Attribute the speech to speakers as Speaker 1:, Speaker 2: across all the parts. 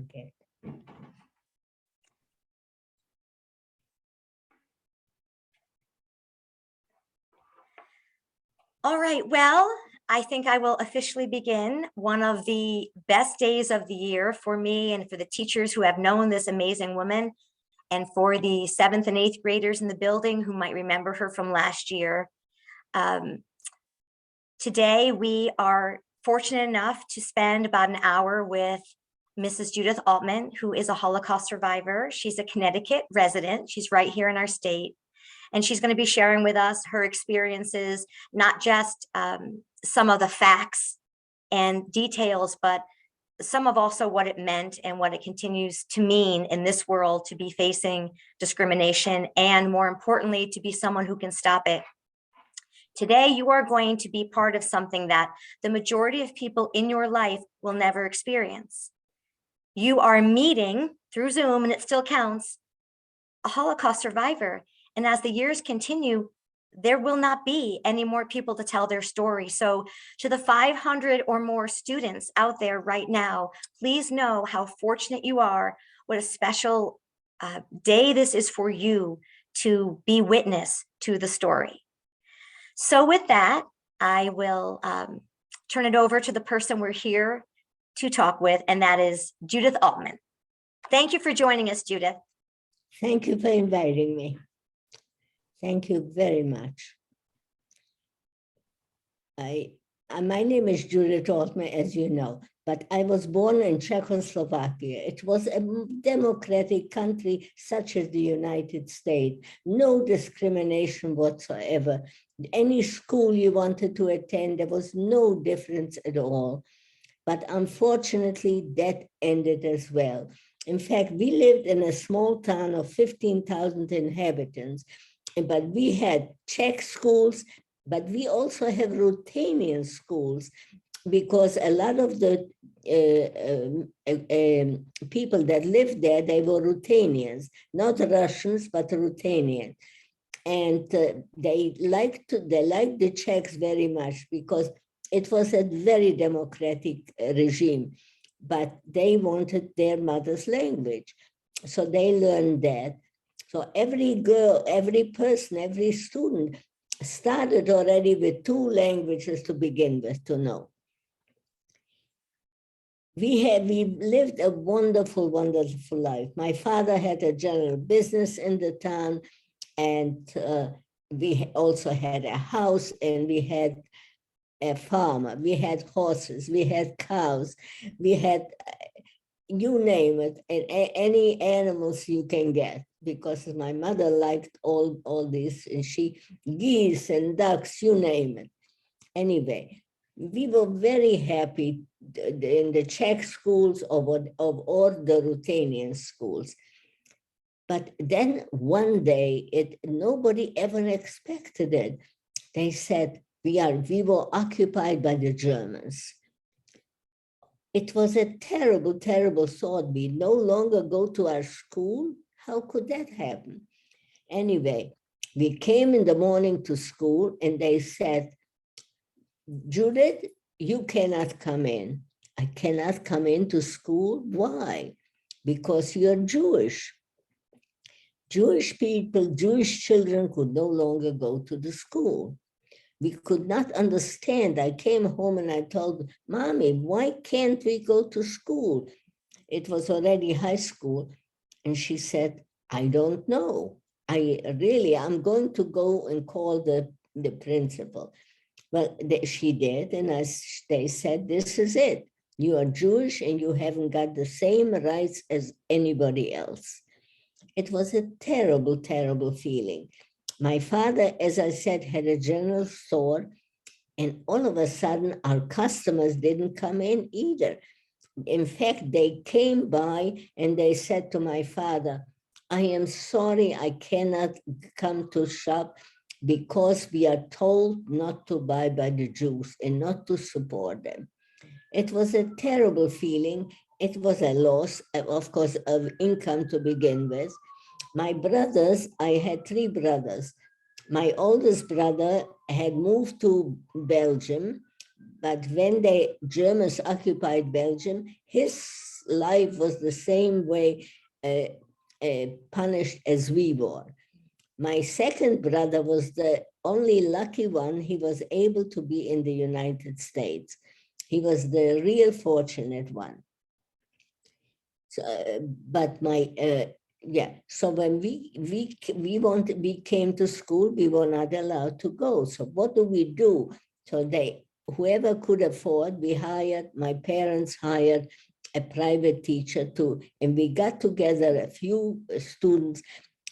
Speaker 1: forget.
Speaker 2: All right, well, I think I will officially begin one of the best days of the year for me and for the teachers who have known this amazing woman, and for the 7th and 8th graders in the building who might remember her from last year. Today, we are fortunate enough to spend about an hour with Mrs. Judith Altmann, who is a Holocaust survivor. She's a Connecticut resident. She's right here in our state. And she's going to be sharing with us her experiences, not just some of the facts and details, but some of also what it meant and what it continues to mean in this world to be facing discrimination, and more importantly, to be someone who can stop it. Today, you are going to be part of something that the majority of people in your life will never experience. You are meeting through Zoom, and it still counts, a Holocaust survivor. And as the years continue, there will not be any more people to tell their story. So to the 500 or more students out there right now, please know how fortunate you are, what a special day this is for you to be witness to the story. So with that, I will turn it over to the person we're here to talk with, and that is Judith Altmann. Thank you for joining us, Judith.
Speaker 1: Thank you for inviting me. Thank you very much. My name is Judith Altmann, as you know, but I was born in Czechoslovakia. It was a democratic country such as the United States. No discrimination whatsoever. Any school you wanted to attend, there was no difference at all. But unfortunately, that ended as well. In fact, we lived in a small town of 15,000 inhabitants, but we had Czech schools, but we also have Ruthenian schools, because a lot of the people that lived there, they were Ruthenians, not Russians, but Ruthenian. And they liked the Czechs very much because it was a very democratic regime, but they wanted their mother's language. So they learned that. So every girl, every person, every student started already with 2 languages to begin with, to know. We lived a wonderful, wonderful life. My father had a general business in the town, and we also had a house, and we had a farmer. We had horses, we had cows, we had, you name it, and any animals you can get, because my mother liked all this, and geese and ducks, you name it. Anyway, we were very happy in the Czech schools or the Ruthenian schools. But then one day, nobody ever expected it. They said, we were occupied by the Germans. It was a terrible, terrible thought. We no longer go to our school. How could that happen? Anyway, we came in the morning to school, and they said, Judith, you cannot come in. I cannot come into school. Why? Because you're Jewish. Jewish people, Jewish children could no longer go to the school. We could not understand. I came home and I told Mommy, why can't we go to school? It was already high school. And she said, I don't know. I'm going to go and call the principal. Well, she did, and they said, this is it. You are Jewish and you haven't got the same rights as anybody else. It was a terrible, terrible feeling. My father, as I said, had a general store, and all of a sudden our customers didn't come in either. In fact, they came by and they said to my father, I am sorry, I cannot come to shop because we are told not to buy by the Jews and not to support them. It was a terrible feeling. It was a loss, of course, of income to begin with. My brothers, I had 3 brothers. My oldest brother had moved to Belgium, but when the Germans occupied Belgium, his life was the same way punished as we were. My second brother was the only lucky one. He was able to be in the United States. He was the real fortunate one. So, so when we came to school, we were not allowed to go. So what do? So whoever could afford, my parents hired a private teacher and we got together a few students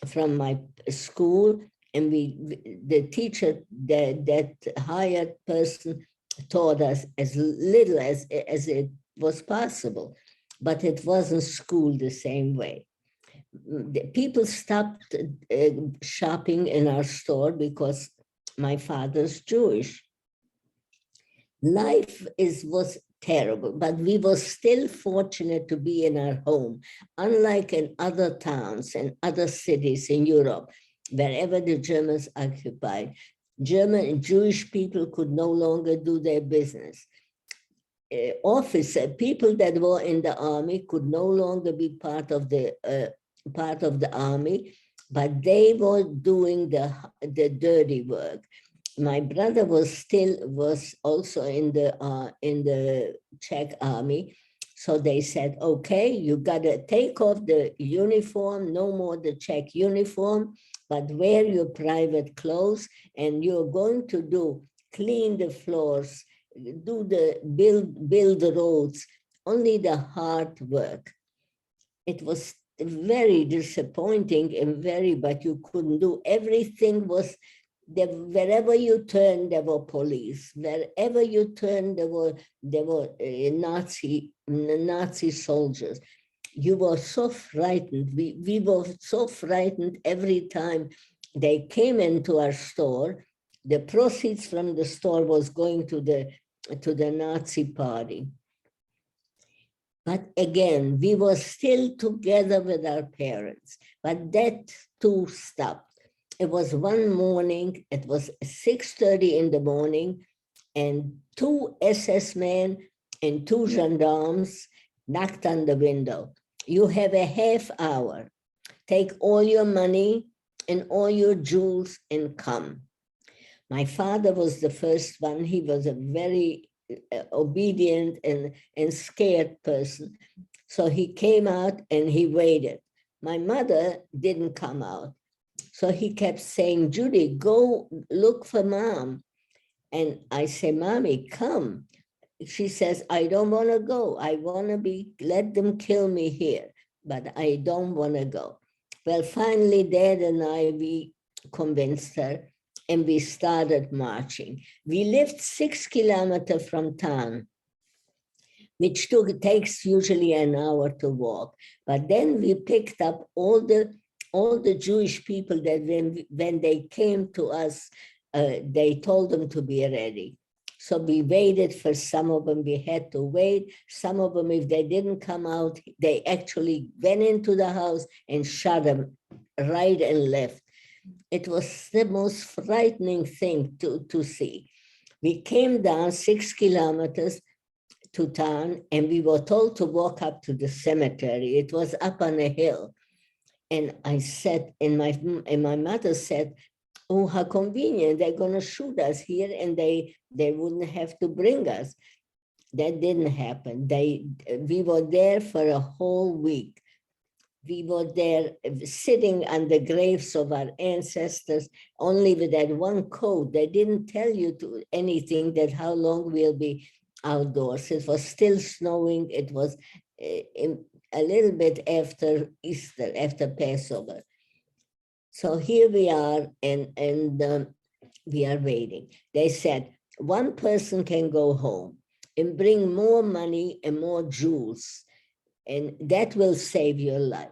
Speaker 1: from my school, and the teacher, that hired person, taught us as little as it was possible, but it wasn't school the same way. The people stopped shopping in our store because my father's Jewish. Life was terrible, but we were still fortunate to be in our home, unlike in other towns and other cities in Europe, wherever the Germans occupied. German and Jewish people could no longer do their business. People that were in the army could no longer be part of the army, but they were doing the dirty work. My brother was also in the Czech army. So they said, okay, you got to take off the uniform, no more the Czech uniform, but wear your private clothes, and you're going to clean the floors, build the roads, only the hard work. It was very disappointing but you couldn't do. Everything was there. Wherever you turned, there were police. Wherever you turned, there were Nazi soldiers. You were so frightened. We were so frightened every time they came into our store. The proceeds from the store was going to the Nazi party. But again, we were still together with our parents, but that too stopped. It was one morning, it was 6:30 in the morning, and 2 SS men and 2 gendarmes knocked on the window. You have a half hour. Take all your money and all your jewels and come. My father was the first one. He was a very obedient and scared person. So he came out and he waited. My mother didn't come out. So he kept saying, Judy, go look for mom. And I say, Mommy, come. She says, I don't want to go. I want to let them kill me here, but I don't want to go. Well, finally, Dad and we convinced her, and we started marching. We lived 6 kilometers from town, which takes usually an hour to walk. But then we picked up all the Jewish people that when they came to us, they told them to be ready. So we waited for some of them. We had to wait. Some of them, if they didn't come out, they actually went into the house and shot them right and left. It was the most frightening thing to see. We came down 6 kilometers to town, and we were told to walk up to the cemetery. It was up on a hill. And I said, and my mother said, oh, how convenient, they're going to shoot us here, and they wouldn't have to bring us. That didn't happen. We were there for a whole week. We were there sitting on the graves of our ancestors, only with that one coat. They didn't tell you anything that how long we'll be outdoors. It was still snowing. It was a little bit after Easter, after Passover. So here we are, and we are waiting. They said, one person can go home and bring more money and more jewels, and that will save your life.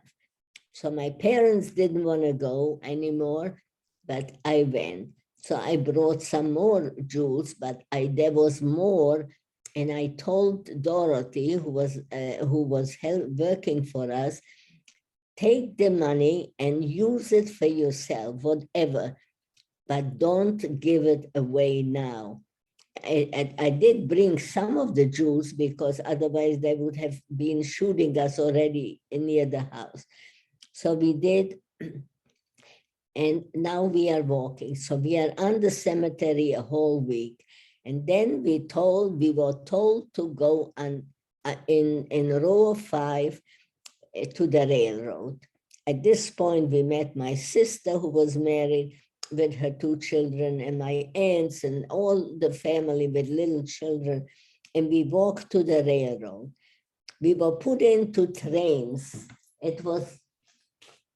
Speaker 1: So my parents didn't want to go anymore, but I went. So I brought some more jewels, but there was more. And I told Dorothy, who was working for us, take the money and use it for yourself, whatever, but don't give it away now. I did bring some of the Jews because otherwise they would have been shooting us already near the house. So we did, and now we are walking. So we are on the cemetery a whole week. And then we were told to go on in row of 5 to the railroad. At this point, we met my sister who was married with her 2 children and my aunts and all the family with little children. And we walked to the railroad. We were put into trains. It was,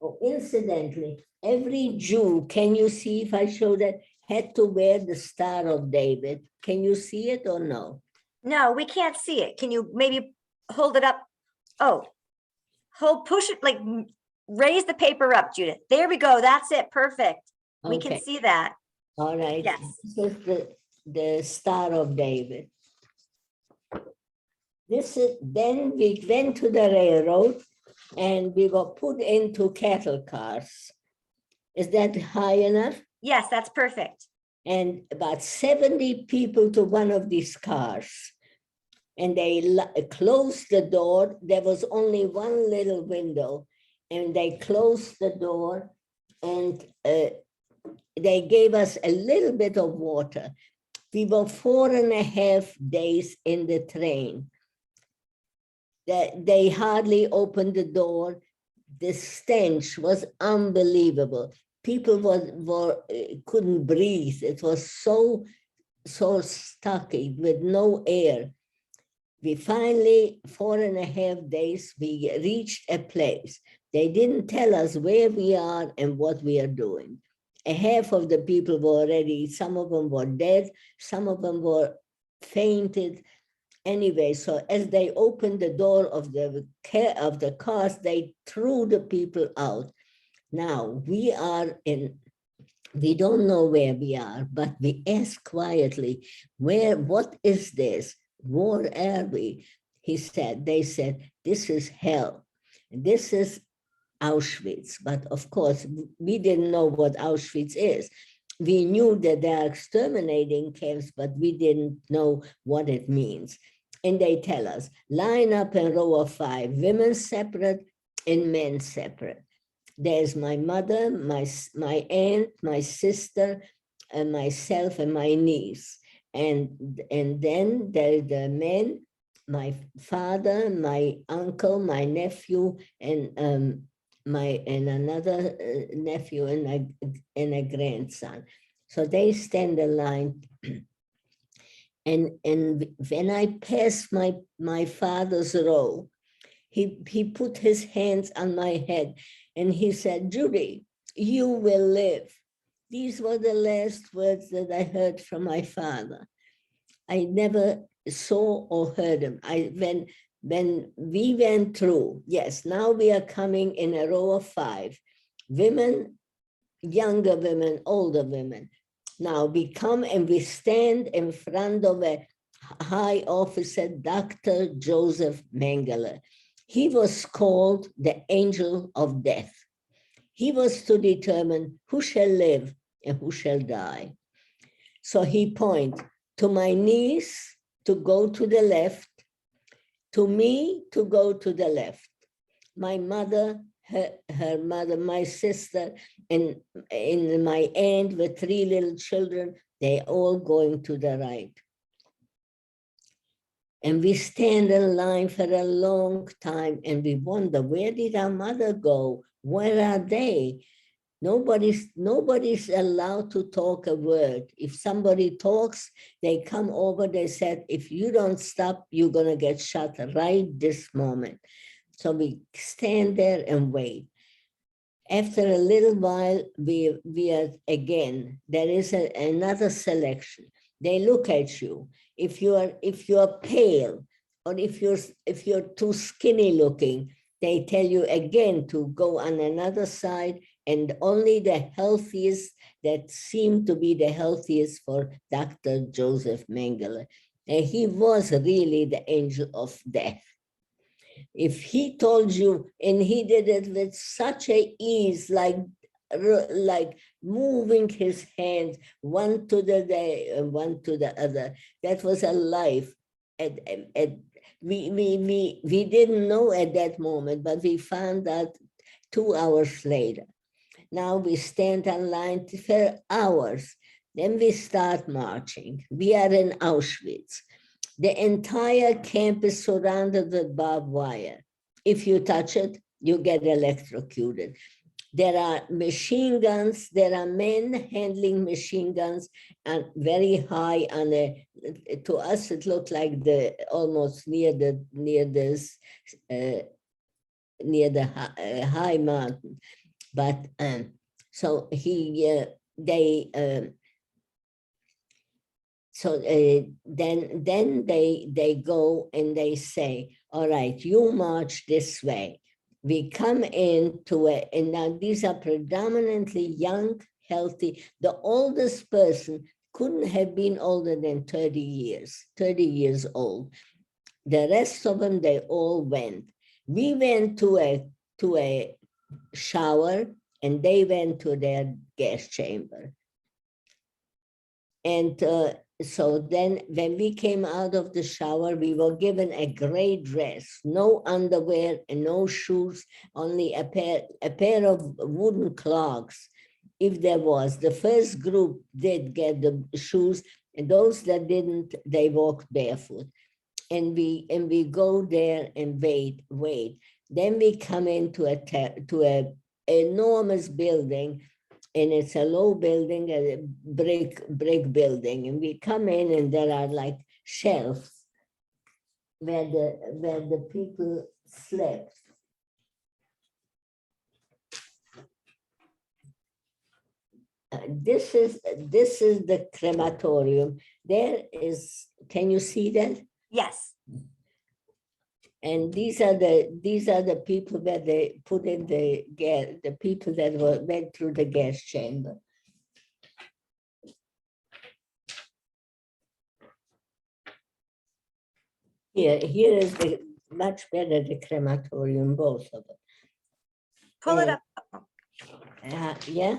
Speaker 1: oh, incidentally, every Jew, can you see if I show that, had to wear the Star of David. Can you see it or no?
Speaker 2: No, we can't see it. Can you maybe hold it up? Oh, push it, like raise the paper up, Judith. There we go. That's it. Perfect. We can see that.
Speaker 1: All right.
Speaker 2: Yes.
Speaker 1: This is the Star of David. Then we went to the railroad and we were put into cattle cars. Is that high enough?
Speaker 2: Yes, that's perfect.
Speaker 1: And about 70 people to one of these cars. And they closed the door. There was only one little window, and they closed the door, and they gave us a little bit of water. We were 4.5 days in the train. They hardly opened the door. The stench was unbelievable. People couldn't breathe. It was so stucky with no air. We finally, 4.5 days, we reached a place. They didn't tell us where we are and what we are doing. Half of the people were already, some of them were dead, some of them were fainted. Anyway, so as they opened the door of the cars, they threw the people out. Now we don't know where we are, but we ask quietly, what is this? Where are we? They said, this is hell. This is Auschwitz. But of course, we didn't know what Auschwitz is. We knew that there are exterminating camps, but we didn't know what it means. And they tell us, line up in row of 5, women separate and men separate. There's my mother, my aunt, my sister, and myself and my niece. And then there's the men, my father, my uncle, my nephew, and another nephew and a grandson. So they stand in line. And when I passed my father's row, he put his hands on my head and he said, Judy, you will live. These were the last words that I heard from my father. I never saw or heard him. When we went through, yes, now we are coming in a row of 5, women, younger women, older women. Now we come and we stand in front of a high officer, Dr. Joseph Mengele. He was called the angel of death. He was to determine who shall live and who shall die. So he pointed to my niece to go to the left, to me to go to the left, my mother, her mother, my sister, and my aunt with 3 little children, they all going to the right. And we stand in line for a long time and we wonder, where did our mother go? Where are they? Nobody's allowed to talk a word. If somebody talks, they come over, they said, if you don't stop, you're gonna get shot right this moment. So we stand there and wait. After a little while, we are again, there is another selection. They look at you. If you are pale, or if you're too skinny looking, they tell you again to go on another side, and only the healthiest that seem to be the healthiest for Dr. Joseph Mengele. And he was really the angel of death. If he told you, and he did it with such a ease, like moving his hands one to the day and one to the other. That was a life. We didn't know at that moment, but we found out 2 hours later. Now we stand in line for hours. Then we start marching. We are in Auschwitz. The entire camp is surrounded with barbed wire. If you touch it, you get electrocuted. There are machine guns. There are men handling machine guns and very high on a. To us, it looked like the almost near this near the high mountain. But so he they so then they go and they say, all right, you march this way. We come into it, and now these are predominantly young, healthy. The oldest person couldn't have been older than 30 years old. The rest of them, they all went. We went to a shower, and they went to their gas chamber. And so then when we came out of the shower, we were given a gray dress, no underwear and no shoes, only a pair of wooden clogs. If there was, the first group did get the shoes, and those that didn't, they walked barefoot. And we go there and wait. Then we come into a enormous building, and it's a low building, a brick building. And we come in, and there are like shelves where the people slept. This is the crematorium. There is, can you see that?
Speaker 2: Yes.
Speaker 1: And these are the people that they put in the gas, the people that went through the gas chamber. Here is the much better, the crematorium, both of them.
Speaker 2: Pull it up.
Speaker 1: Yeah.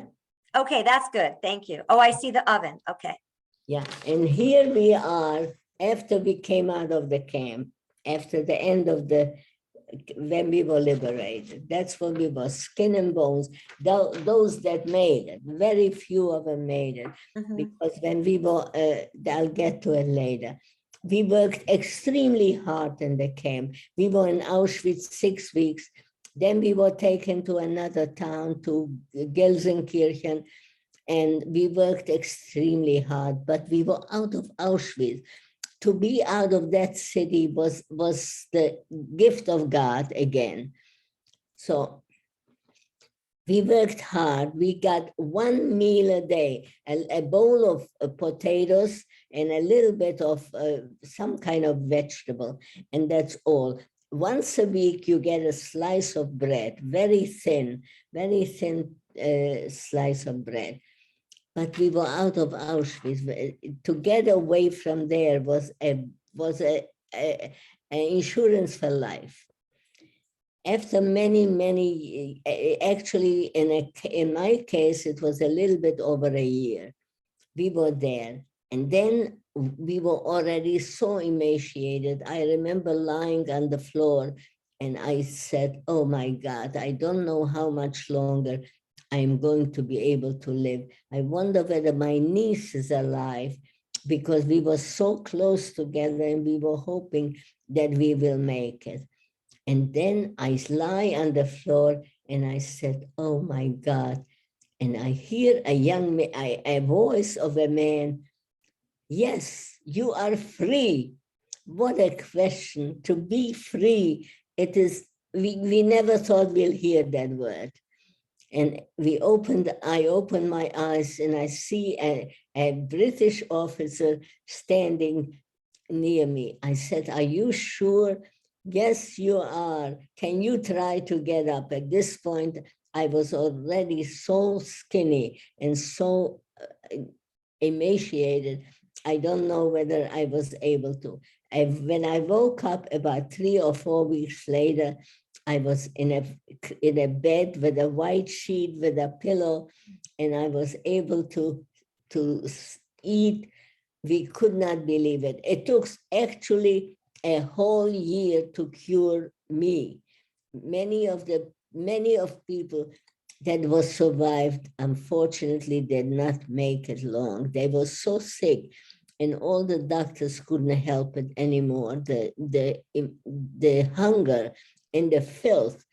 Speaker 2: Okay, that's good. Thank you. Oh, I see the oven. Okay.
Speaker 1: Yeah, and here we are after we came out of the camp, after the end of when we were liberated. That's when we were skin and bones. Those that made it, very few of them made it. Because when we were, I'll get to it later. We worked extremely hard in the camp. We were in Auschwitz 6 weeks. Then we were taken to another town, to Gelsenkirchen, and we worked extremely hard, but we were out of Auschwitz. To be out of that city was the gift of God again. So we worked hard. We got 1 meal a day, a bowl of potatoes and a little bit of some kind of vegetable, and that's all. Once a week, you get a slice of bread, very thin slice of bread. But we were out of Auschwitz. To get away from there was an insurance for life. After many, actually, in my case, it was a little bit over a year. We were there, and then we were already so emaciated. I remember lying on the floor, and I said, "Oh my God, I don't know how much longer I'm going to be able to live. I wonder whether my niece is alive," because we were so close together and we were hoping that we will make it. And then I lie on the floor and I said, "Oh my God." And I hear a voice of a man, "Yes, you are free." What a question, to be free. It is, we never thought we'll hear that word. And I opened my eyes and I see a British officer standing near me. I said, "Are you sure?" "Yes, you are. Can you try to get up?" At this point, I was already so skinny and so emaciated. I don't know whether I was able to. When I woke up about 3 or 4 weeks later, I was in a bed with a white sheet with a pillow, and I was able to eat. We could not believe it. It took actually a whole year to cure me. Many of people that was survived, unfortunately, did not make it long. They were so sick, and all the doctors couldn't help it anymore. The hunger and the filth,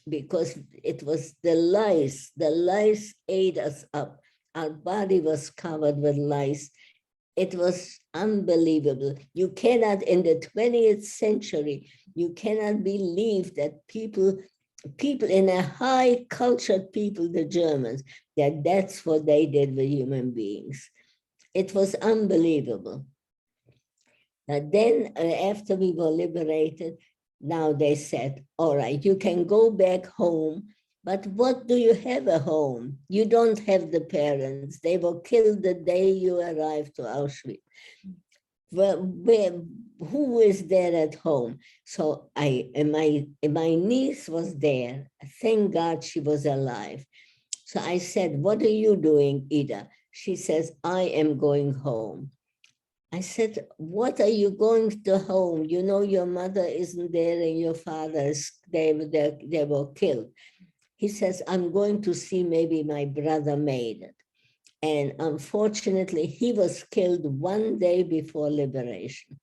Speaker 1: because it was the lice. The lice ate us up. Our body was covered with lice. It was unbelievable. You cannot, in the 20th century, you cannot believe that people in a high cultured people, the Germans, that's what they did with human beings. It was unbelievable. Then after we were liberated, now they said, all right, you can go back home, but what do you have at home? You don't have the parents. They were killed the day you arrived to Auschwitz. Who is there at home? So my niece was there. Thank God she was alive. So I said, what are you doing, Ida? She says, I am going home. I said, what are you going to home? You know, your mother isn't there and your father they were killed. He says, I'm going to see maybe my brother made it. And unfortunately, he was killed one day before liberation.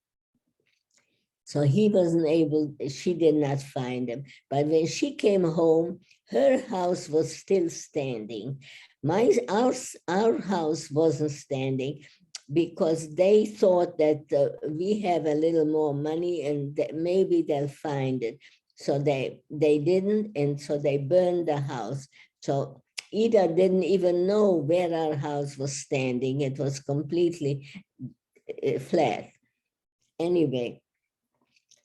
Speaker 1: So he wasn't able, she did not find him. But when she came home, her house was still standing. Our house wasn't standing because they thought that we have a little more money and that maybe they'll find it. So they didn't, and so they burned the house. So Ida didn't even know where our house was standing. It was completely flat. Anyway,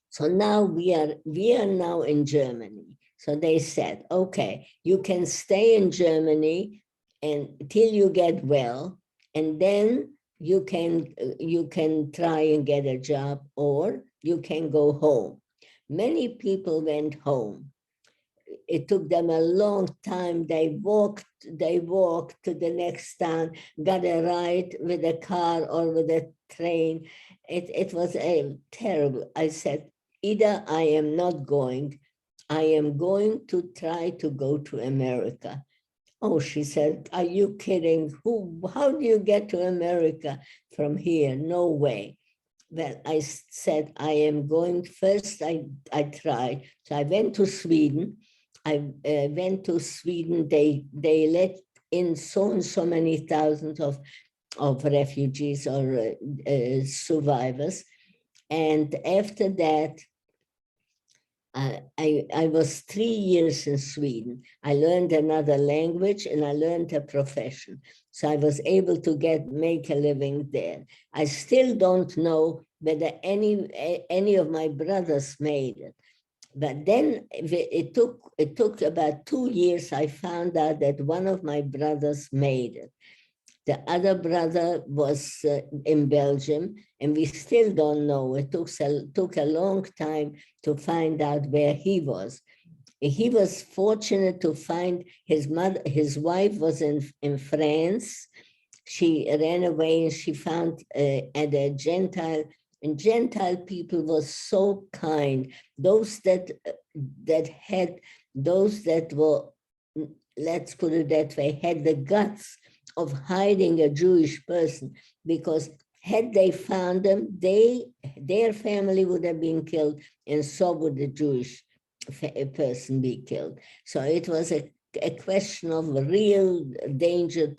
Speaker 1: so now we are now in Germany. So they said, okay, you can stay in Germany until you get well, and then you can try and get a job, or you can go home. Many people went home. It took them a long time. They walked to the next town, got a ride with a car or with a train. It was terrible. I said, Ida, I am not going. I am going to try to go to America. Oh, she said, are you kidding? How do you get to America from here? No way. Well, I said, I am going first. I tried. So I went to Sweden. I went to Sweden. They let in so and so many thousands of refugees or survivors. And after that, I was 3 years in Sweden. I learned another language and I learned a profession. So I was able to make a living there. I still don't know whether any of my brothers made it. But then it took about 2 years. I found out that one of my brothers made it. The other brother was in Belgium, and we still don't know. It took a long time to find out where he was. He was fortunate to find his mother. His wife was in France. She ran away and she found at a Gentile, and Gentile people were so kind. Those that were, let's put it that way, had the guts of hiding a Jewish person, because had they found them, their family would have been killed, and so would the Jewish person be killed. So it was a question of real danger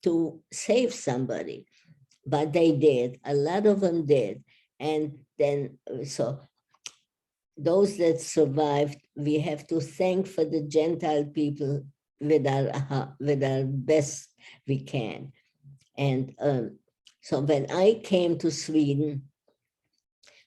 Speaker 1: to save somebody. But they did, a lot of them did. And then, so those that survived, we have to thank for the Gentile people with our best we can. And so when I came to Sweden,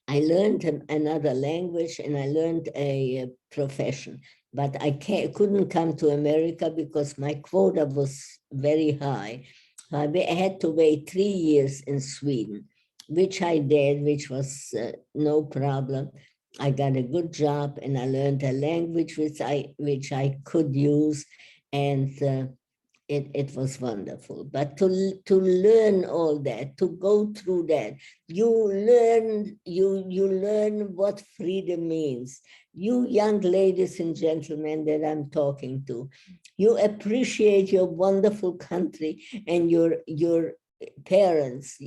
Speaker 1: I learned another language and I learned a profession, but I couldn't come to America because my quota was very high. I had to wait 3 years in Sweden, which I did, which was no problem. I got a good job, and I learned a language which I could use, and it was wonderful. But to learn all that, to go through that, you learn what freedom means. You young ladies and gentlemen that I'm talking to, you appreciate your wonderful country and your parents.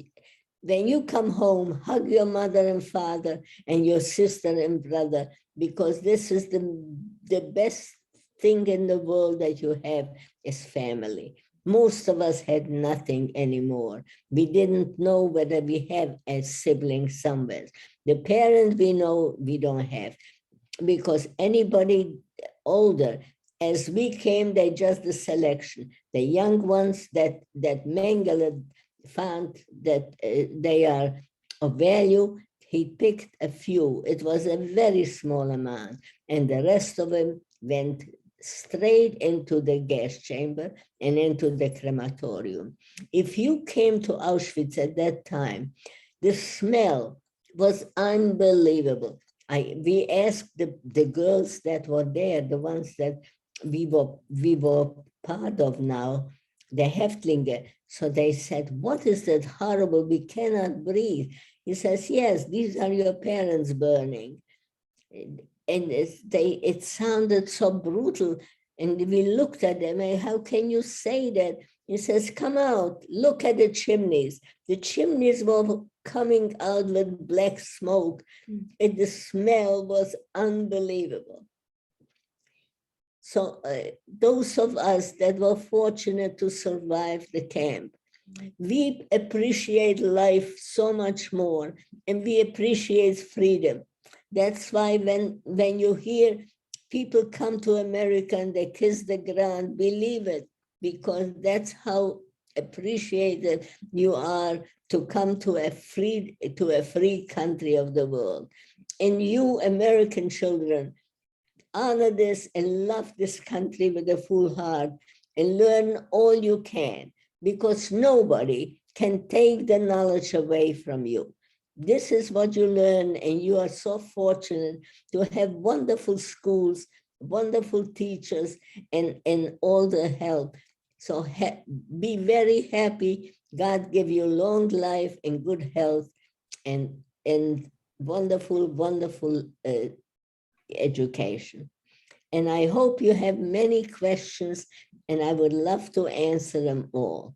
Speaker 1: When you come home, hug your mother and father and your sister and brother, because this is the best thing in the world that you have is family. Most of us had nothing anymore. We didn't know whether we have a sibling somewhere. The parents we know we don't have, because anybody older, as we came, they just the selection. The young ones that Mengele found that they are of value, he picked a few. It was a very small amount, and the rest of them went straight into the gas chamber and into the crematorium. If you came to Auschwitz at that time, the smell was unbelievable. We asked the girls that were there, the ones that we were part of now, the Häftlinge. So they said, "What is that horrible? We cannot breathe." He says, "Yes, these are your parents burning." And it sounded so brutal. And we looked at them, and how can you say that? He says, "Come out, look at the chimneys." The chimneys were coming out with black smoke, and the smell was unbelievable. So those of us that were fortunate to survive the camp, we appreciate life so much more, and we appreciate freedom. That's why when you hear people come to America and they kiss the ground, believe it, because that's how appreciated you are to come to a free country of the world. And you American children, honor this and love this country with a full heart and learn all you can, because nobody can take the knowledge away from you. This is what you learn, and you are so fortunate to have wonderful schools, wonderful teachers, and all the help. So be very happy. God give you long life and good health and wonderful, wonderful education. And I hope you have many questions, and I would love to answer them all.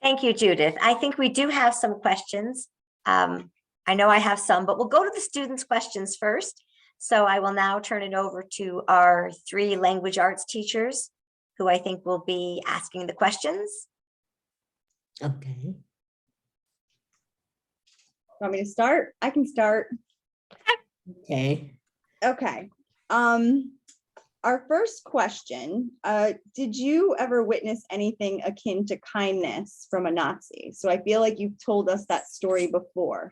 Speaker 2: Thank you, Judith. I think we do have some questions. I know I have some, but we'll go to the students' questions first. So I will now turn it over to our 3 language arts teachers, who I think will be asking the questions.
Speaker 1: Okay.
Speaker 3: Want me to start? I can start.
Speaker 1: Okay.
Speaker 3: Okay. Our first question, did you ever witness anything akin to kindness from a Nazi? So I feel like you've told us that story before.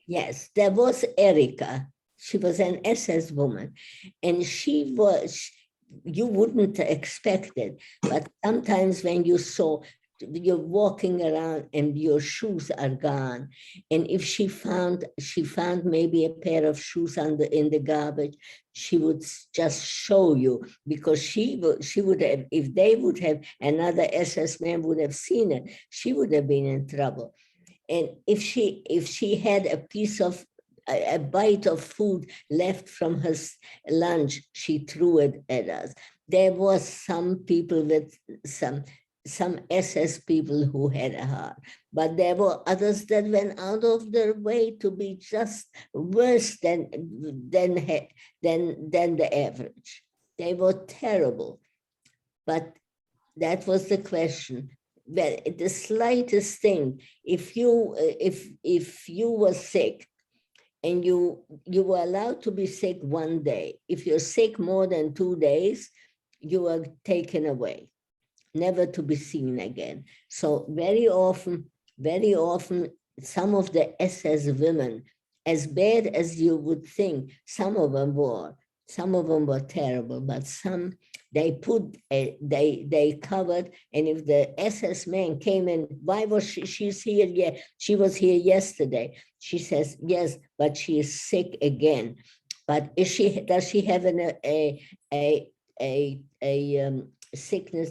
Speaker 1: Yes, there was Erika. She was an SS woman, and she was, you wouldn't expect it, but sometimes when you saw, you're walking around and your shoes are gone, and if she found maybe a pair of shoes in the garbage, she would just show you, because she would have, if they would have, another SS man would have seen it, she would have been in trouble. And if she had a bite of food left from her lunch, she threw it at us. There was some people with some SS people who had a heart, but there were others that went out of their way to be just worse than the average. They were terrible, but that was the question. Well, the slightest thing, if you were sick and you were allowed to be sick one day, if you're sick more than 2 days, you are taken away, never to be seen again. So very often, some of the SS women, as bad as you would think, some of them were terrible, but some they put, they covered, and if the SS man came in, why was she's here? Yeah, she was here yesterday. She says, yes, but she is sick again. But does she have a sickness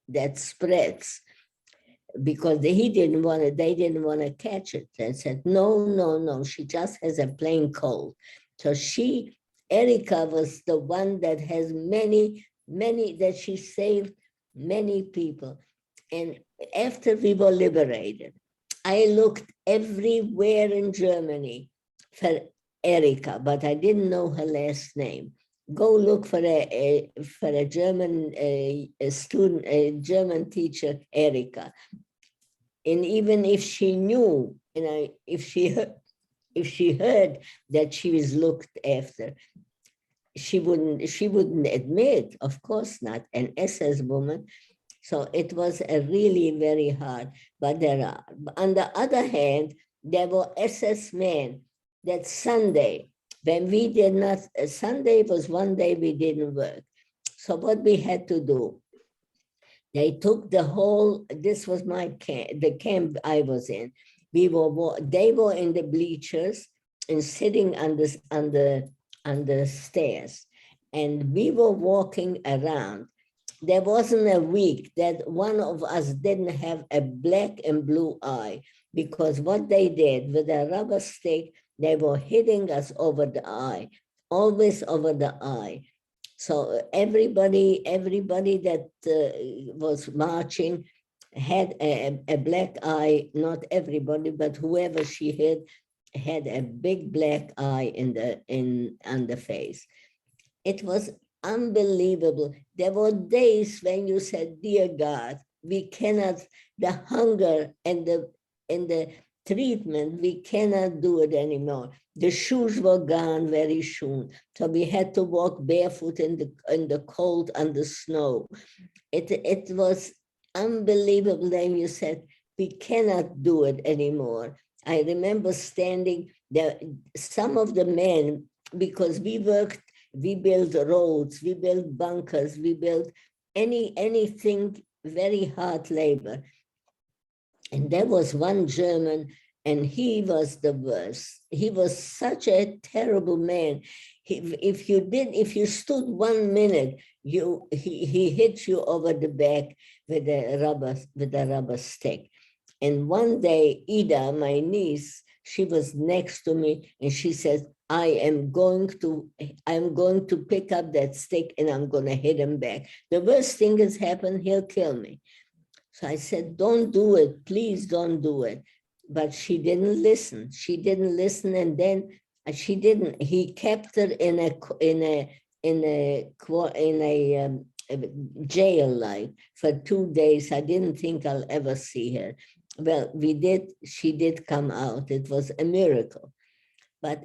Speaker 1: that spreads? Because they didn't want to catch it. They said, no, she just has a plain cold. So Erica was the one that has many, that she saved many people. And after we were liberated, I looked everywhere in Germany for Erica, but I didn't know her last name. Go look for a German student, a German teacher, Erica. And even if she knew, if she heard that she was looked after, she wouldn't admit, of course not, an SS woman. So it was a really very hard. But on the other hand, there were SS men that Sunday, when we did not, Sunday was one day we didn't work. So what we had to do, they took the whole, this was my camp, the camp I was in. They were in the bleachers and sitting on the stairs. And we were walking around. There wasn't a week that one of us didn't have a black and blue eye, because what they did with a rubber stick, they were hitting us over the eye, always over the eye. So everybody that was marching had a black eye, not everybody, but whoever she hit had a big black eye on the face. It was unbelievable. There were days when you said, dear God, we cannot, the hunger and the treatment, we cannot do it anymore. The shoes were gone very soon. So we had to walk barefoot in the cold and the snow. It was unbelievable. Then you said, we cannot do it anymore. I remember standing there, some of the men, because we built roads, we built bunkers, we built anything, very hard labor. And there was one German, and he was the worst. He was such a terrible man. If you stood 1 minute, he hit you over the back with a rubber stick. And one day, Ida, my niece, she was next to me, and she said, I'm going to pick up that stick and I'm going to hit him back. The worst thing has happened, he'll kill me. So I said, don't do it, please don't do it. But she didn't listen. She didn't listen, and then he kept her in a jail life for 2 days. I didn't think I'll ever see her. Well, she did come out. It was a miracle. But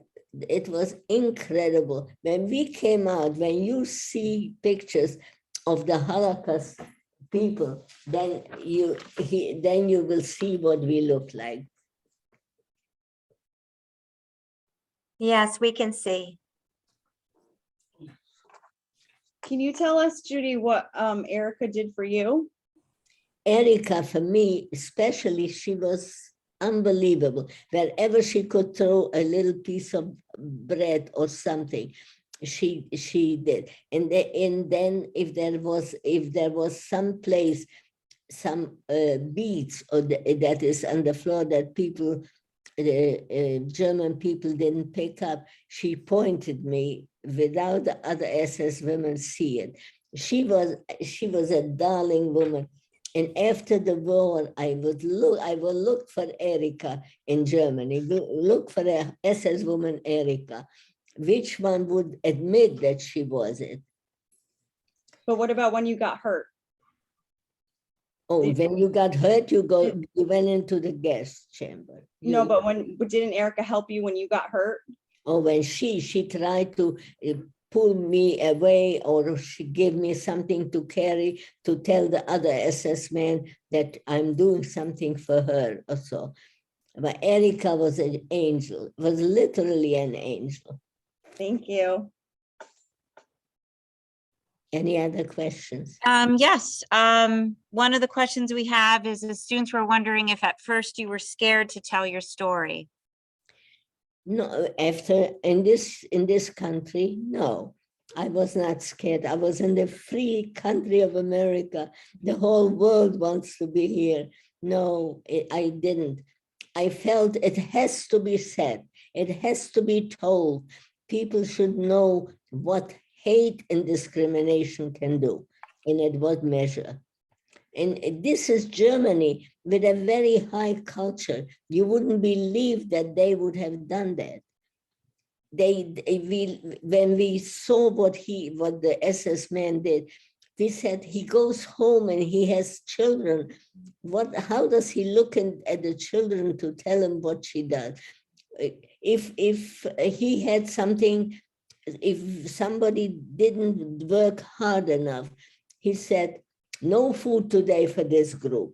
Speaker 1: it was incredible. When we came out, when you see pictures of the Holocaust people, then you will see what we look like.
Speaker 2: Yes, we can see.
Speaker 3: Can you tell us, Judy, what Erica did for you?
Speaker 1: Erica, for me, especially, she was unbelievable. Wherever she could throw a little piece of bread or something, she did. And then if there was some place, some beads or that is on the floor that German people didn't pick up, she pointed me without the other SS women see it. She was a darling woman. And after the war, I would look for Erica in Germany, look for a SS woman, Erica. Which one would admit that she was it?
Speaker 3: But what about when you got hurt?
Speaker 1: Oh, when you got hurt, you went into the gas chamber.
Speaker 3: No, but didn't Erica help you when you got hurt?
Speaker 1: Oh, when she tried to pull me away, or she gave me something to carry to tell the other SS man that I'm doing something for her or so. But Erica was an angel, was literally an angel.
Speaker 3: Thank you.
Speaker 1: Any other questions?
Speaker 4: Yes. One of the questions we have is the students were wondering if at first you were scared to tell your story.
Speaker 1: No, in this country, no, I was not scared. I was in the free country of America. The whole world wants to be here. No, I didn't. I felt it has to be said. It has to be told. People should know what hate and discrimination can do and at what measure. And this is Germany with a very high culture. You wouldn't believe that they would have done that. When we saw what the SS man did, we said he goes home and he has children. How does he look at the children to tell them what she does? If he had something, if somebody didn't work hard enough, he said, no food today for this group.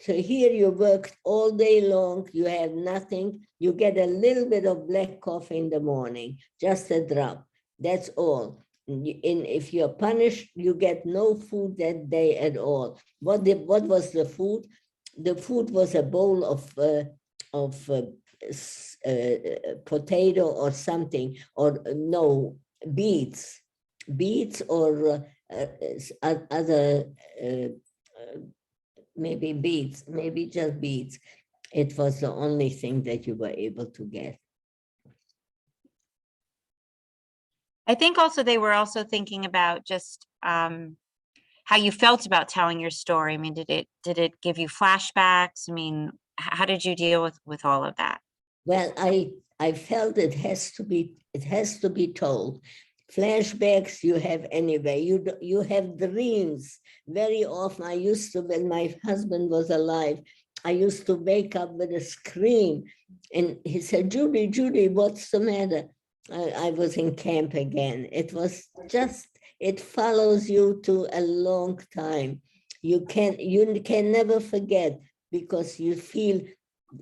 Speaker 1: So here you worked all day long, you have nothing, you get a little bit of black coffee in the morning, just a drop, that's all. And if you're punished, you get no food that day at all. What was the food? The food was a bowl of potato or something, or no, beets or other, maybe beets, maybe just beets. It was the only thing that you were able to get.
Speaker 4: I think also they were also thinking about just how you felt about telling your story. I mean, did it give you flashbacks? I mean, how did you deal with all of that?
Speaker 1: Well, I felt it has to be told. Flashbacks you have anyway. You have dreams. Very often I used to, when my husband was alive, I used to wake up with a scream. And he said, Judy, what's the matter? I was in camp again. It was just, it follows you to a long time. You can never forget, because you feel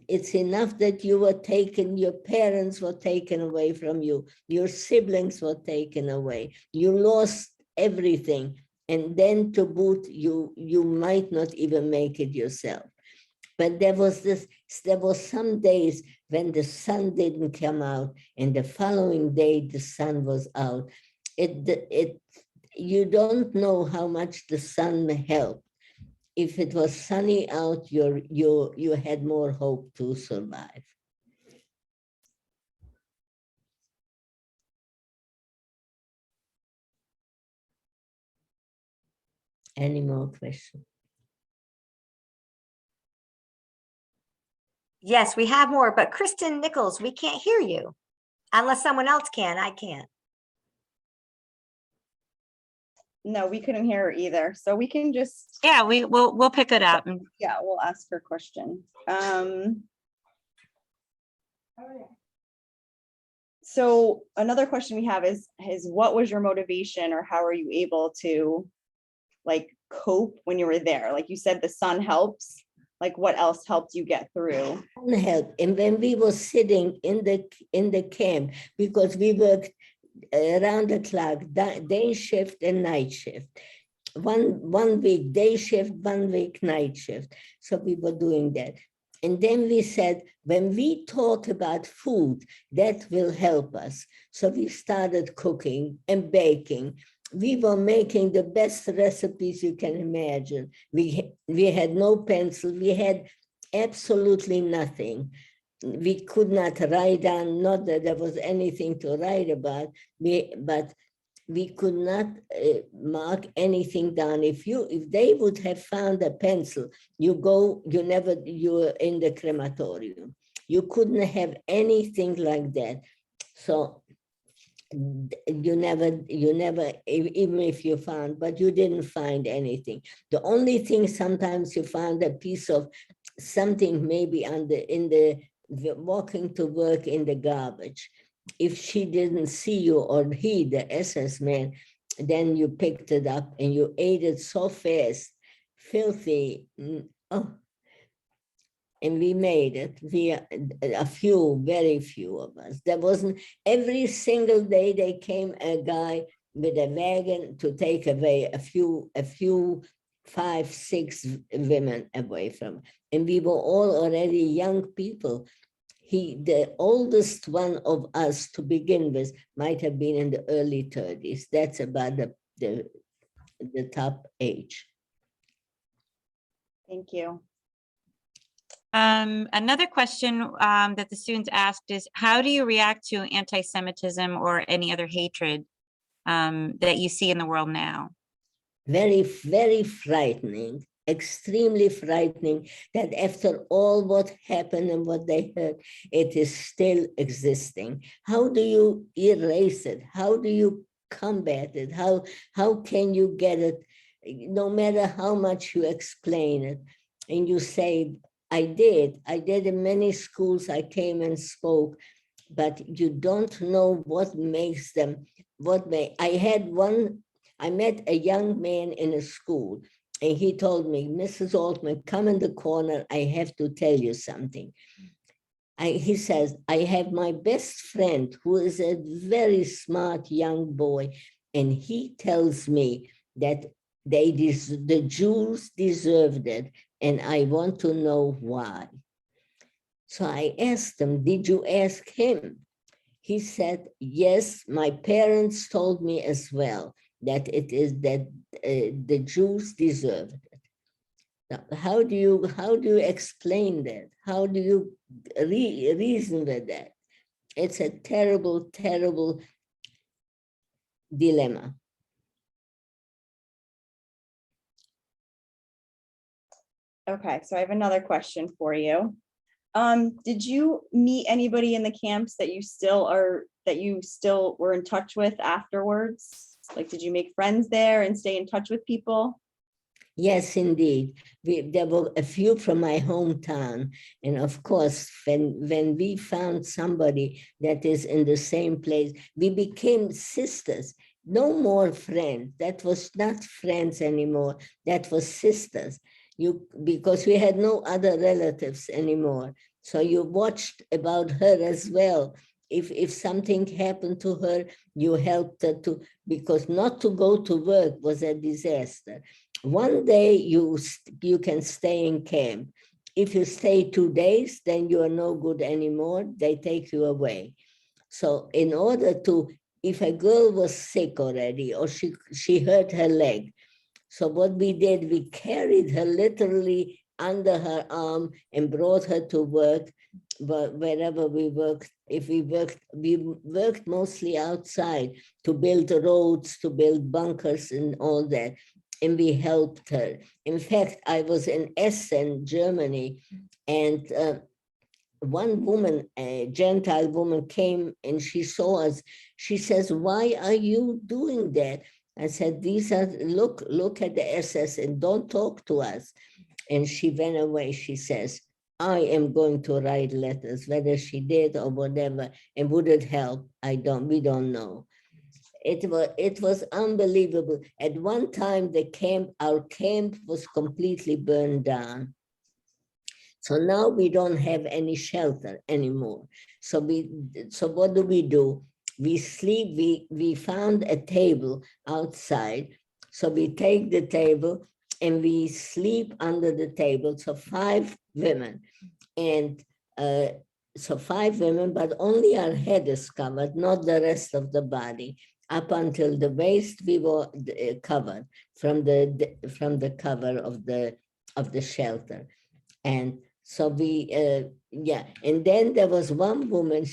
Speaker 1: it's enough that you were taken, your parents were taken away from you, your siblings were taken away, you lost everything. And then to boot, you might not even make it yourself. But there was some days when the sun didn't come out, and the following day the sun was out. You don't know how much the sun helped. If it was sunny out, you had more hope to survive. Any more questions?
Speaker 2: Yes, we have more, but Kristen Nichols, we can't hear you. Unless someone else can, I can't.
Speaker 3: No, we couldn't hear her either. So we can just,
Speaker 4: Yeah, we'll pick it up.
Speaker 3: yeah, we'll ask her question. So another question we have is what was your motivation, or how are you able to like cope when you were there? Like you said, the sun helps. Like what else helped you get through?
Speaker 1: Help. And when we were sitting in the camp, because we worked around the clock, day shift and night shift. One week day shift, 1 week night shift. So we were doing that. And then we said, when we talk about food, that will help us. So we started cooking and baking. We were making the best recipes you can imagine. We had no pencil. We had absolutely nothing. We could not write down, not that there was anything to write about, but we could not mark anything down. If they would have found a pencil, you were in the crematorium. You couldn't have anything like that. So you never, even if you found, but you didn't find anything. The only thing, sometimes you found a piece of something maybe walking to work in the garbage. If she didn't see you, or he, the SS man, then you picked it up and you ate it so fast, filthy. Oh. And we made it. Very few of us. There wasn't, every single day there came a guy with a wagon to take away a few 5, 6 women away from. And we were all already young people. The oldest one of us to begin with might have been in the early 30s. That's about the top age.
Speaker 3: Thank you.
Speaker 4: Another question that the students asked is, how do you react to anti-Semitism or any other hatred that you see in the world now?
Speaker 1: Very, very frightening, extremely frightening that after all what happened and what they heard, it is still existing. How do you erase it? How do you combat it? How can you get it, no matter how much you explain it? And you say, I did in many schools, I came and spoke, but you don't know what makes them, I met a young man in a school, and he told me, Mrs. Altmann, come in the corner, I have to tell you something. He says, I have my best friend who is a very smart young boy, and he tells me that the Jews deserved it, and I want to know why. So I asked him, did you ask him? He said, yes, my parents told me as well that it is that the Jews deserved it. Now, how do you explain that? How do you reason with that? It's a terrible, terrible dilemma.
Speaker 3: Okay, so I have another question for you. Did you meet anybody in the camps that you still were in touch with afterwards? Like, did you make friends there and stay in touch with people?
Speaker 1: Yes, indeed. There were a few from my hometown. And of course, when we found somebody that is in the same place, we became sisters. No more friends. That was not friends anymore. That was sisters. Because we had no other relatives anymore. So you watched about her as well. If something happened to her, you helped her because not to go to work was a disaster. One day you can stay in camp. If you stay 2 days, then you are no good anymore. They take you away. So in order to, if a girl was sick already or she hurt her leg, so what we did, we carried her literally under her arm and brought her to work. But wherever we worked, we worked mostly outside to build roads, to build bunkers and all that. And we helped her. In fact, I was in Essen, Germany, and one woman, a Gentile woman, came and she saw us. She says, why are you doing that? I said, look at the SS and don't talk to us. And she went away. She says, I am going to write letters, whether she did or whatever, and would it help? We don't know. It was unbelievable. At one time, our camp was completely burned down. So now we don't have any shelter anymore. So what do? We sleep, we found a table outside. So we take the table and we sleep under the table. So 5 women. And so 5 women, but only our head is covered, not the rest of the body. Up until the waist, we were covered from the cover of the shelter. And so and then there was one woman,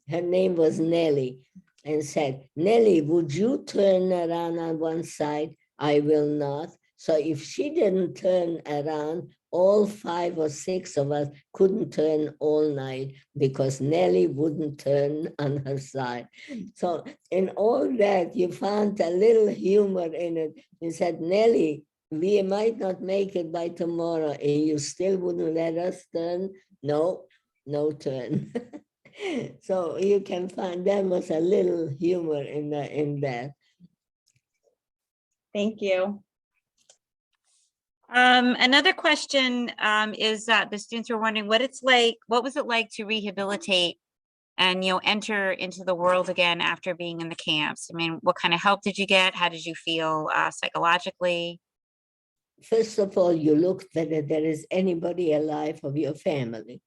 Speaker 1: her name was Nellie, and said, Nellie, would you turn around on one side? I will not. So if she didn't turn around, all 5 or 6 of us couldn't turn all night because Nellie wouldn't turn on her side. So in all that, you found a little humor in it. You said, Nellie, we might not make it by tomorrow and you still wouldn't let us turn? No turn. So you can find there was a little humor in that.
Speaker 3: Thank you.
Speaker 4: Another question is that the students were wondering what was it like to rehabilitate and, enter into the world again after being in the camps? I mean, what kind of help did you get? How did you feel psychologically?
Speaker 1: First of all, you looked whether there is anybody alive of your family.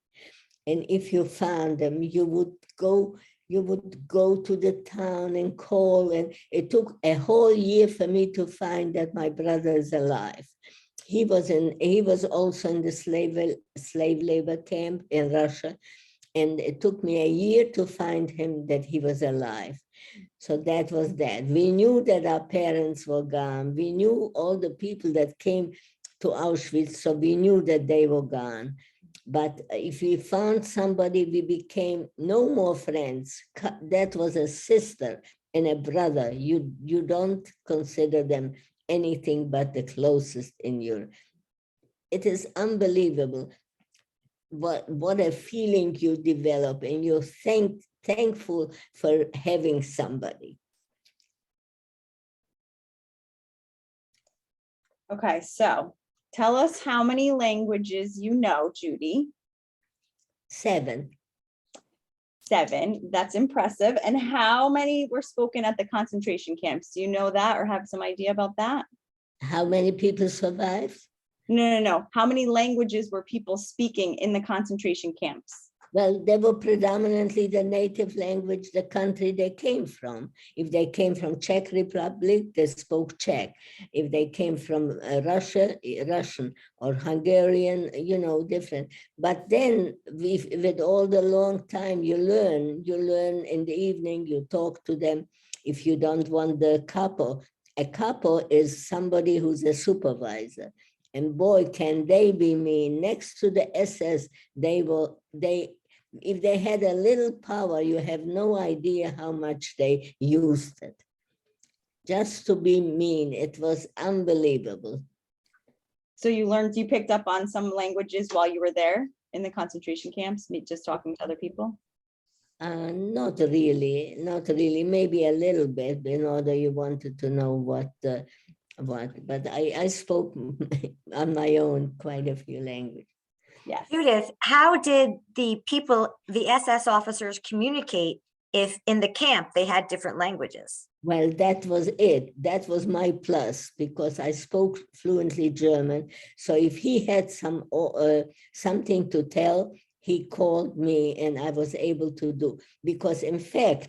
Speaker 1: And if you found them, you would go to the town and call. And it took a whole year for me to find that my brother is alive. He was also in the slave labor camp in Russia. And it took me a year to find him that he was alive. So that was that. We knew that our parents were gone. We knew all the people that came to Auschwitz, so we knew that they were gone. But if we found somebody, we became no more friends. That was a sister and a brother. You don't consider them anything but the closest in your. It is unbelievable what a feeling you develop, and you're thankful for having somebody.
Speaker 3: Okay, so tell us how many languages you know, Judy.
Speaker 1: 7.
Speaker 3: 7, that's impressive. And how many were spoken at the concentration camps? Do you know that or have some idea about that?
Speaker 1: How many people survived?
Speaker 3: No. How many languages were people speaking in the concentration camps?
Speaker 1: Well, they were predominantly the native language, the country they came from. If they came from Czech Republic, they spoke Czech. If they came from Russia, Russian, or Hungarian, different. But then with all the long time you learn in the evening, you talk to them. If you don't want the capo, a capo is somebody who's a supervisor. And boy, can they be mean. Next to the SS, if they had a little power, you have no idea how much they used it. Just to be mean, it was unbelievable.
Speaker 3: So you picked up on some languages while you were there in the concentration camps, just talking to other people?
Speaker 1: Not really, maybe a little bit in order you wanted to know what, but I spoke on my own quite a few languages.
Speaker 3: Yes.
Speaker 2: Judith, how did the SS officers communicate if in the camp they had different languages?
Speaker 1: Well, that was it. That was my plus, because I spoke fluently German. So if he had something to tell, he called me and I was able to do. Because in fact,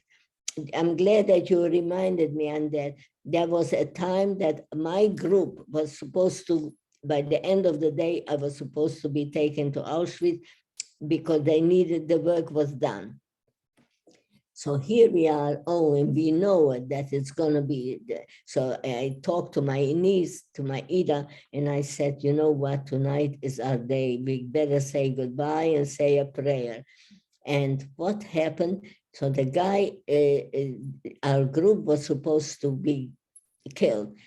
Speaker 1: I'm glad that you reminded me on that. There was a time that my group was supposed to, by the end of the day, I was supposed to be taken to Auschwitz because they needed, the work was done. So here we are, and we know that it's going to be. So I talked to my niece, to my Ida, and I said, you know what, tonight is our day. We better say goodbye and say a prayer. And what happened? So the guy, our group was supposed to be killed.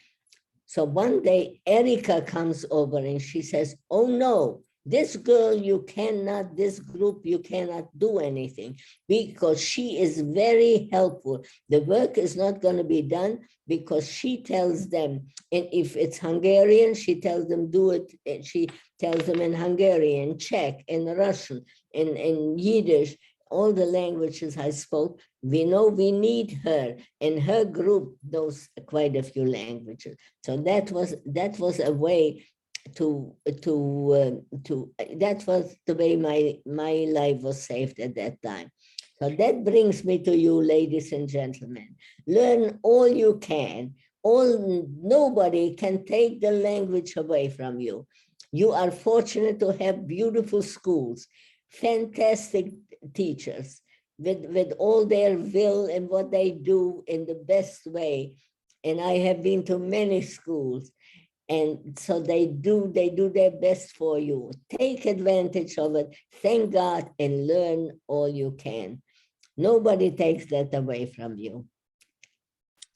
Speaker 1: So one day, Erica comes over and she says, oh no, this girl, this group, you cannot do anything, because she is very helpful. The work is not going to be done because she tells them, and if it's Hungarian, she tells them do it. And she tells them in Hungarian, Czech, in Russian, in Yiddish, all the languages I spoke. We know we need her, and her group knows quite a few languages. So that was a way that was the way my life was saved at that time. So that brings me to you, ladies and gentlemen. Learn all you can. Nobody can take the language away from you. You are fortunate to have beautiful schools, fantastic teachers with all their will and what they do in the best way. And I have been to many schools. And so they do their best for you. Take advantage of it, thank God, and learn all you can. Nobody takes that away from you.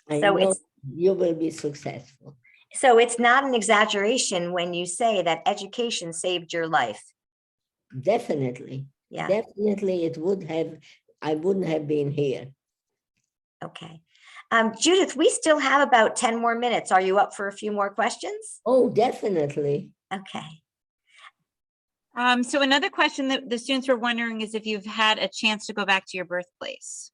Speaker 1: I know you will be successful.
Speaker 2: So it's not an exaggeration when you say that education saved your life.
Speaker 1: Definitely.
Speaker 2: Yeah.
Speaker 1: Definitely it would have, I wouldn't have been here.
Speaker 2: Okay. Judith, we still have about 10 more minutes. Are you up for a few more questions?
Speaker 1: Oh, definitely.
Speaker 2: Okay.
Speaker 4: So another question that the students were wondering is if you've had a chance to go back to your birthplace.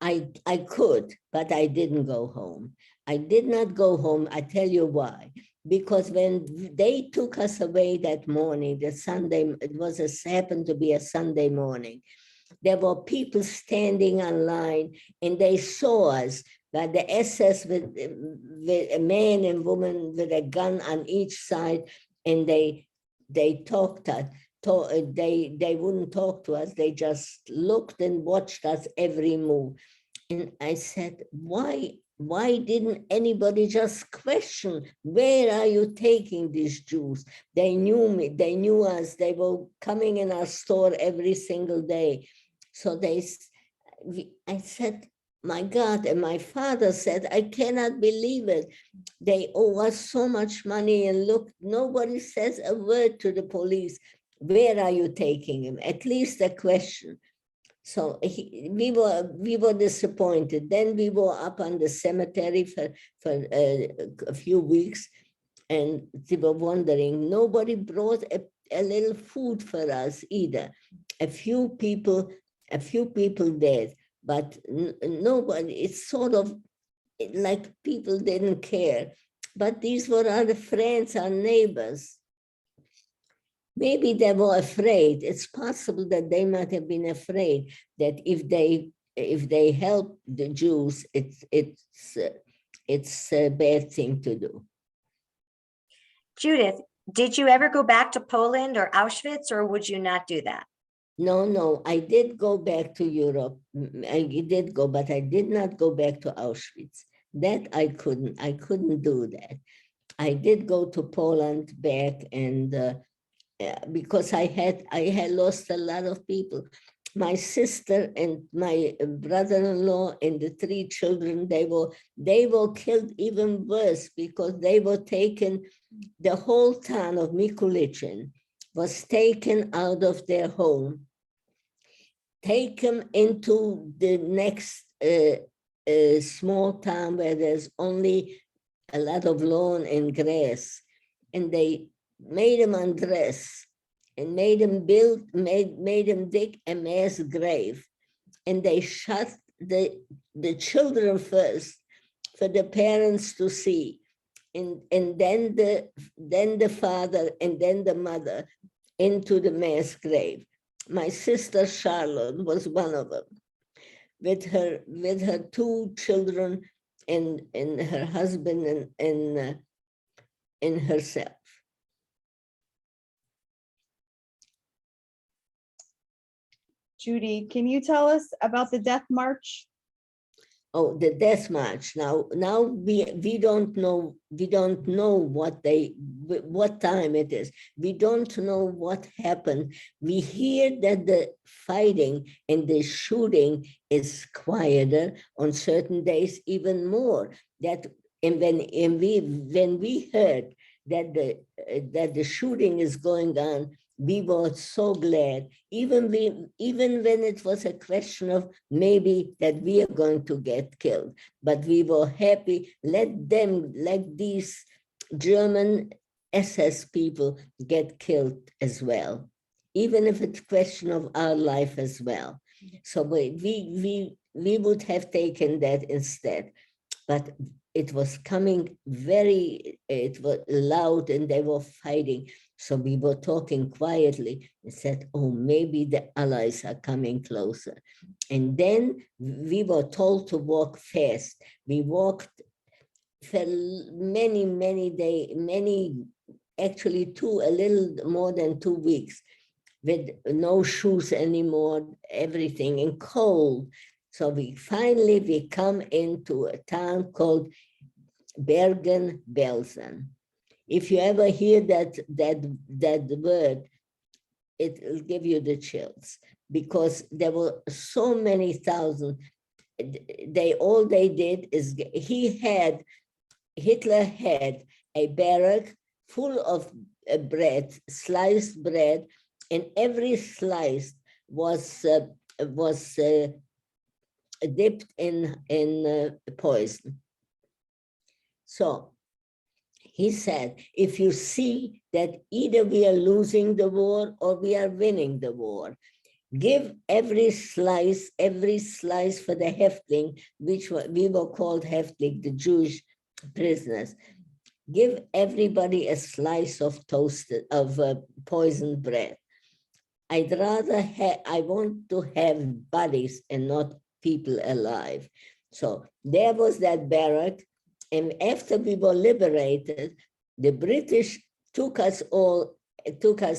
Speaker 1: I could, but I didn't go home. I did not go home. I tell you why. Because when they took us away that morning, the Sunday, happened to be a Sunday morning, there were people standing on line and they saw us, but the SS with a man and woman with a gun on each side, and they talked us. They wouldn't talk to us. They just looked and watched us every move. And I said, why didn't anybody just question, where are you taking these Jews? They knew me, they knew us, they were coming in our store every single day. So I said, my God, and my father said, I cannot believe it. They owe us so much money, and look, nobody says a word to the police. Where are you taking him? At least a question. So we were disappointed. Then we were up on the cemetery for a few weeks, and they were wondering. Nobody brought a little food for us either. A few people did, but nobody. It's sort of like people didn't care. But these were our friends, our neighbors. Maybe they were afraid. It's possible that they might have been afraid that if they help the Jews, it's a bad thing to do.
Speaker 2: Judith, did you ever go back to Poland or Auschwitz, or would you not do that?
Speaker 1: No, I did go back to Europe. I did go, but I did not go back to Auschwitz. That I couldn't do that. I did go to Poland back, and because I had lost a lot of people. My sister and my brother-in-law and the 3 children, they were killed even worse because they were taken. The whole town of Mikulichin was taken out of their home, taken into the next small town where there's only a lot of lawn and grass, and they made them undress and made them dig a mass grave, and they shot the children first for the parents to see, and then the father and then the mother into the mass grave. My sister Charlotte was one of them, with her 2 children and her husband and herself.
Speaker 3: Judy, can you tell us about the Death March?
Speaker 1: Oh, the Death March. Now we don't know what time it is. We don't know what happened. We hear that the fighting and the shooting is quieter on certain days, even more. When we heard that the shooting is going on, we were so glad, even when it was a question of maybe that we are going to get killed, but we were happy. Let these German SS people get killed as well, even if it's a question of our life as well. So we would have taken that instead, but it was coming it was loud and they were fighting. So we were talking quietly and said, oh, maybe the Allies are coming closer. And then we were told to walk fast. We walked for many days, actually a little more than 2 weeks, with no shoes anymore, everything, and cold. So we come into a town called Bergen-Belsen. If you ever hear that word, it will give you the chills, because there were so many thousand. All they did is Hitler had a barrack full of bread, sliced bread, and every slice was dipped in poison. So He said, if you see that either we are losing the war or we are winning the war, give every slice for the Häftling, which we were called Häftling, the Jewish prisoners. Give everybody a slice of poisoned bread. I want to have bodies and not people alive. So there was that barrack. And after we were liberated, the British took us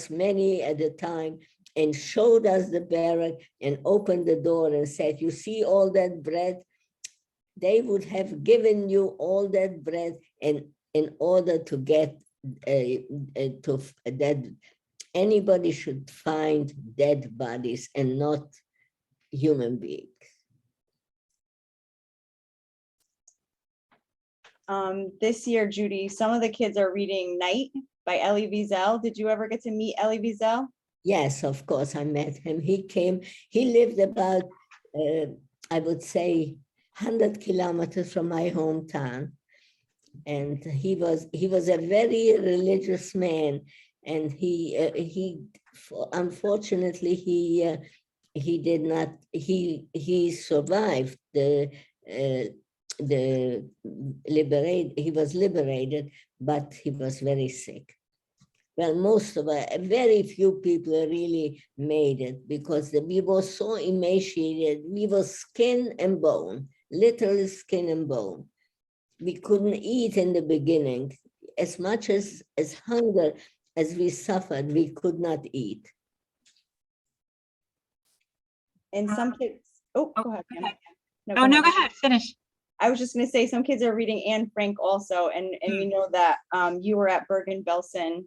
Speaker 1: many at a time, and showed us the barrack and opened the door and said, you see all that bread? They would have given you all that bread, and in order to get that anybody should find dead bodies and not human beings.
Speaker 3: This year, Judy, some of the kids are reading Night by Elie Wiesel. Did you ever get to meet Elie Wiesel?
Speaker 1: Yes, of course, I met him. He lived about, I would say, 100 kilometers from my hometown. And he was a very religious man. And unfortunately, he did not, he survived he was liberated, but he was very sick. Well, very few people really made it, because we were so emaciated. We were skin and bone, literally skin and bone. We couldn't eat in the beginning. As much as hunger as we suffered, we could not eat.
Speaker 3: And some kids, go ahead.
Speaker 4: Go
Speaker 3: Pam.
Speaker 4: ahead.
Speaker 3: No,
Speaker 4: No, go ahead, finish.
Speaker 3: I was just going to say, some kids are reading Anne Frank also, and we know that you were at Bergen-Belsen.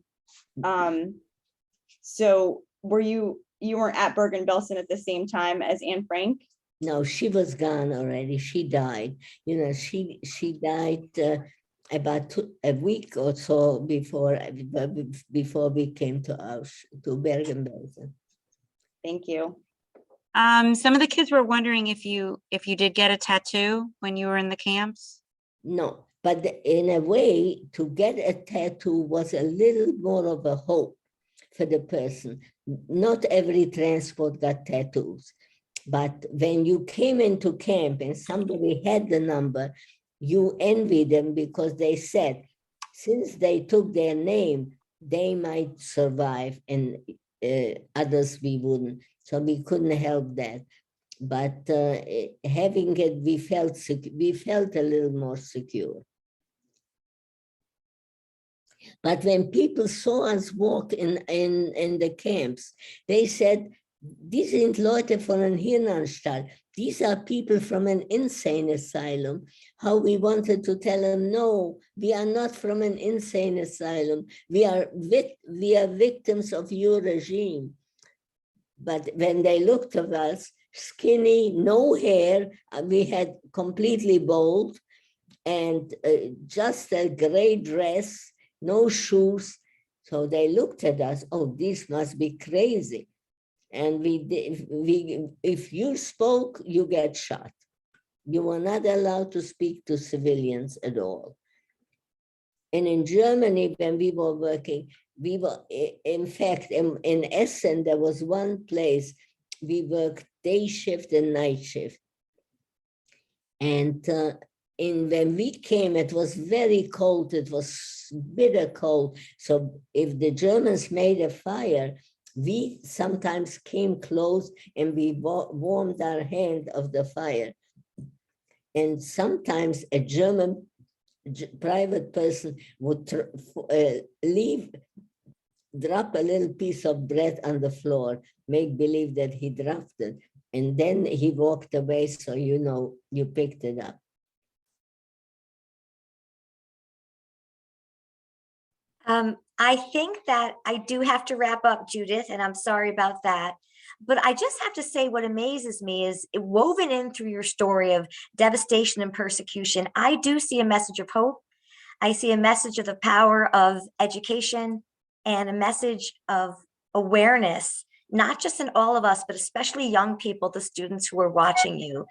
Speaker 3: So you weren't at Bergen-Belsen at the same time as Anne Frank?
Speaker 1: No, she was gone already. She died. She died about a week or so before we came to Bergen-Belsen.
Speaker 3: Thank you.
Speaker 4: Some of the kids were wondering if you did get a tattoo when you were in the camps.
Speaker 1: No, but in a way, to get a tattoo was a little more of a hope for the person. Not every transport got tattoos, but when you came into camp and somebody had the number, you envied them, because they said, since they took their name, they might survive, and others we wouldn't. So we couldn't help that. But having it, we felt a little more secure. But when people saw us walk in the camps, they said, "Die sind Leute von einer Hirnanstalt." These are people from an insane asylum. How we wanted to tell them, no, we are not from an insane asylum. We are victims of your regime. But when they looked at us, skinny, no hair, we had completely bald, and just a gray dress, no shoes. So they looked at us, oh, this must be crazy. And if you spoke, you get shot. You were not allowed to speak to civilians at all. And in Germany, when we were working, we were, in fact, in Essen, there was one place we worked day shift and night shift. And when we came, it was very cold. It was bitter cold. So if the Germans made a fire, we sometimes came close and we warmed our hand of the fire. And sometimes a German private person would drop a little piece of bread on the floor, make believe that he dropped it, and then he walked away, so you picked it up.
Speaker 2: I think that I do have to wrap up, Judith, and I'm sorry about that. But I just have to say, what amazes me is woven in through your story of devastation and persecution, I do see a message of hope. I see a message of the power of education and a message of awareness, not just in all of us, but especially young people, the students who are watching you.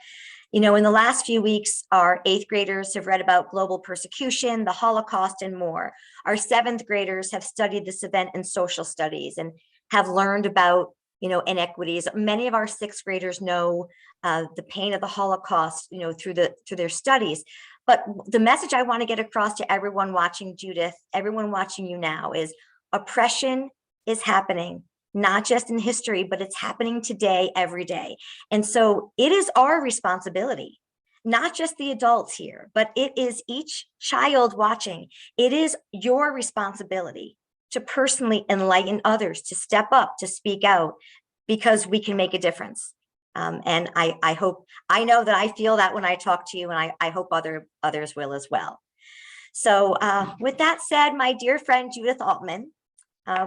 Speaker 2: You know, in the last few weeks, our 8th graders have read about global persecution, the Holocaust, and more. Our 7th graders have studied this event in social studies and have learned about, you know, inequities. Many of our 6th graders know the pain of the Holocaust, you know, through their studies. But the message I want to get across to everyone watching, Judith, everyone watching you now, is oppression is happening, not just in history, but it's happening today, every day. And so it is our responsibility, not just the adults here, but it is each child watching. It is your responsibility to personally enlighten others, to step up, to speak out, because we can make a difference. And I hope, I know that I feel that when I talk to you, and I hope others will as well. So with that said, my dear friend, Judith Altmann,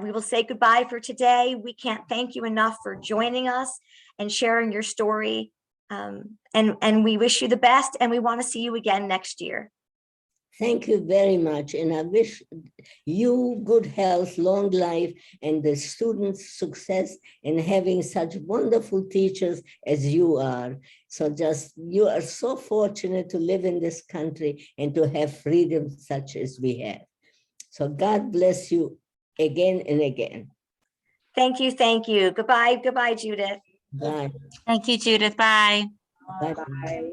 Speaker 2: we will say goodbye for today. We can't thank you enough for joining us and sharing your story. And we wish you the best, and we want to see you again next year.
Speaker 1: Thank you very much. And I wish you good health, long life, and the students success in having such wonderful teachers as you are. So you are so fortunate to live in this country and to have freedom such as we have. So God bless you again and again.
Speaker 2: Thank you. Thank you. Goodbye. Goodbye, Judith.
Speaker 1: Bye.
Speaker 4: Thank you, Judith. Bye.
Speaker 1: Bye.
Speaker 3: Bye.